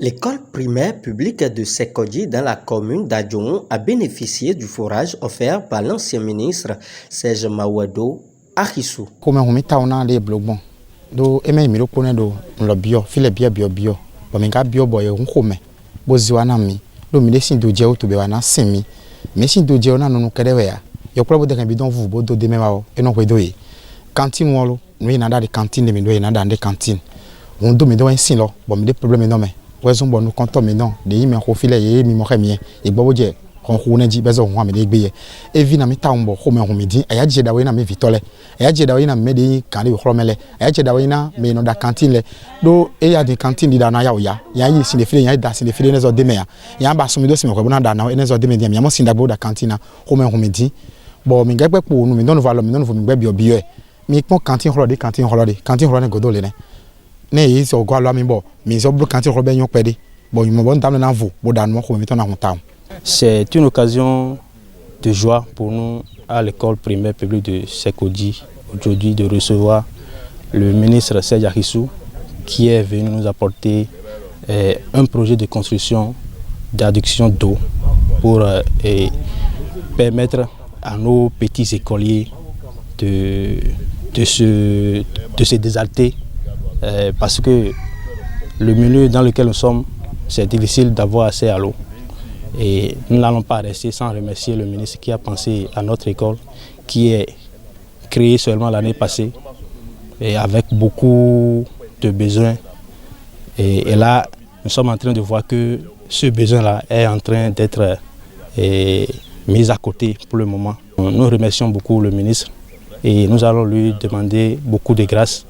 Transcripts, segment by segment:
L'école primaire publique de Sekodji dans la commune d'Adjoum a bénéficié du forage offert par l'ancien ministre Serge Maouedo Akissou. Comme on met en les blocs, do eme mi do do le bio, file bio, bominga bio boy on come, boziwana mi, do mi desin do jeo to be wana semi, mais si do jeo na no kedewea, yo probo de bidon vous bodo de memao, et non wedoye. Cantine wolo, nous nada de cantine de mi do nada de cantine. On do mi do en sin lo, bon mi de problème non mais. Raison bon nous comptons maintenant de y mettre au filet et mi mo remien et boboje on roune di bezo on me de et vi na mi taumbo ko me on me di aya je dawe na me vitole aya je dawe na me de kan le chromele aya je dawe na me no da cantine le do e ya de cantine di da na ya oya ya yi sin de filet ya da sin de filet ne zo de me ya ba so mi do si me ko na da na ne zo de me di mi mo sin da bo da cantine ko me on me di bo mi gbe po nu mi don valo mi don vo mi gbe bio mi pon cantine holode cantine holode godole ne C'est une occasion de joie pour nous à l'école primaire publique de Sekodji aujourd'hui de recevoir le ministre Serge Akissou qui est venu nous apporter un projet de construction d'adduction d'eau pour permettre à nos petits écoliers de se désalter. Parce que le milieu dans lequel nous sommes, c'est difficile d'avoir accès à l'eau. Et nous n'allons pas rester sans remercier le ministre qui a pensé à notre école, qui est créée seulement l'année passée, et avec beaucoup de besoins. Et là, nous sommes en train de voir que ce besoin-là est en train d'être mis à côté pour le moment. Nous remercions beaucoup le ministre et nous allons lui demander beaucoup de grâce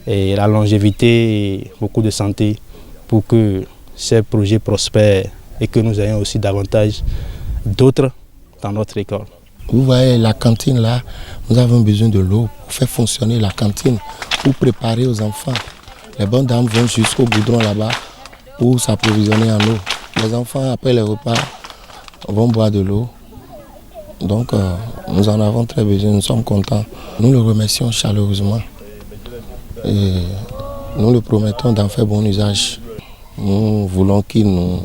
et la longévité et beaucoup de santé pour que ces projets prospèrent et que nous ayons aussi davantage d'autres dans notre école. Vous voyez la cantine là, nous avons besoin de l'eau pour faire fonctionner la cantine, pour préparer aux enfants. Les bonnes dames vont jusqu'au goudron là-bas pour s'approvisionner en eau. Les enfants après les repas vont boire de l'eau. Donc nous en avons très besoin, nous sommes contents. Nous le remercions chaleureusement. Et nous le promettons d'en faire bon usage. Nous voulons qu'il nous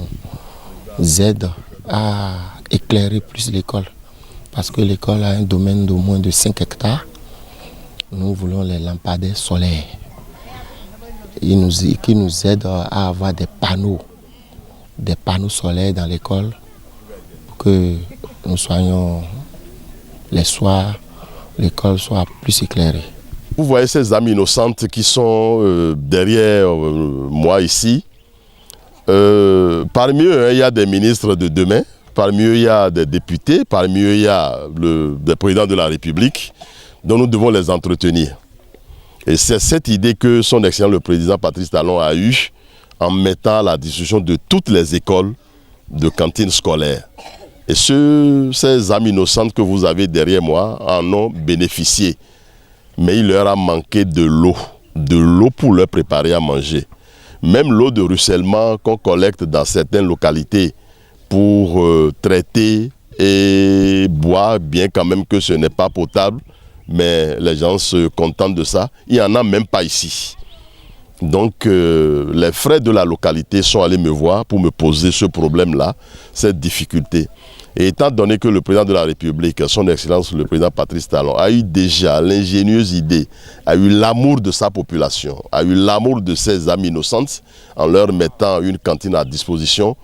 aide à éclairer plus l'école. Parce que l'école a un domaine de moins de 5 hectares. Nous voulons les lampadaires solaires. Qui nous aident à avoir des panneaux solaires dans l'école pour que nous soyons les soirs, l'école soit plus éclairée. Vous voyez ces âmes innocentes qui sont derrière moi ici. Parmi eux, il y a des ministres de demain, parmi eux, il y a des députés, parmi eux, il y a des présidents de la République, dont nous devons les entretenir. Et c'est cette idée que son excellence le président Patrice Talon a eue en mettant à la discussion de toutes les écoles de cantines scolaires. Et ces âmes innocentes que vous avez derrière moi en ont bénéficié. Mais il leur a manqué de l'eau pour leur préparer à manger. Même l'eau de ruissellement qu'on collecte dans certaines localités pour traiter et boire, bien quand même que ce n'est pas potable, mais les gens se contentent de ça, il n'y en a même pas ici. Donc les frères de la localité sont allés me voir pour me poser ce problème-là, cette difficulté. Et étant donné que le président de la République, son excellence le président Patrice Talon, a eu déjà l'ingénieuse idée, a eu l'amour de sa population, a eu l'amour de ses âmes innocentes, en leur mettant une cantine à disposition,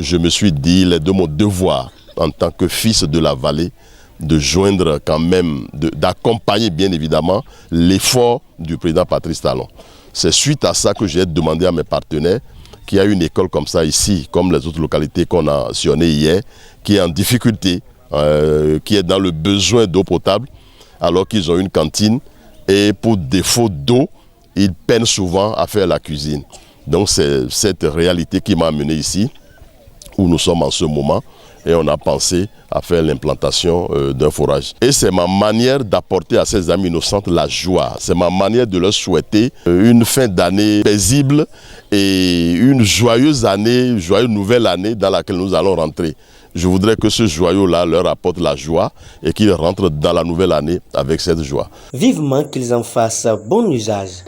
je me suis dit, il est de mon devoir, en tant que fils de la vallée, de joindre quand même, d'accompagner bien évidemment l'effort du président Patrice Talon. C'est suite à ça que j'ai demandé à mes partenaires qu'il y a une école comme ça ici, comme les autres localités qu'on a mentionnées hier, qui est en difficulté, qui est dans le besoin d'eau potable, alors qu'ils ont une cantine et pour défaut d'eau, ils peinent souvent à faire la cuisine. Donc c'est cette réalité qui m'a amené ici, où nous sommes en ce moment, et on a pensé à faire l'implantation d'un forage. Et c'est ma manière d'apporter à ces amis innocentes la joie. C'est ma manière de leur souhaiter une fin d'année paisible et une joyeuse nouvelle année dans laquelle nous allons rentrer. Je voudrais que ce joyau-là leur apporte la joie et qu'ils rentrent dans la nouvelle année avec cette joie. Vivement qu'ils en fassent bon usage.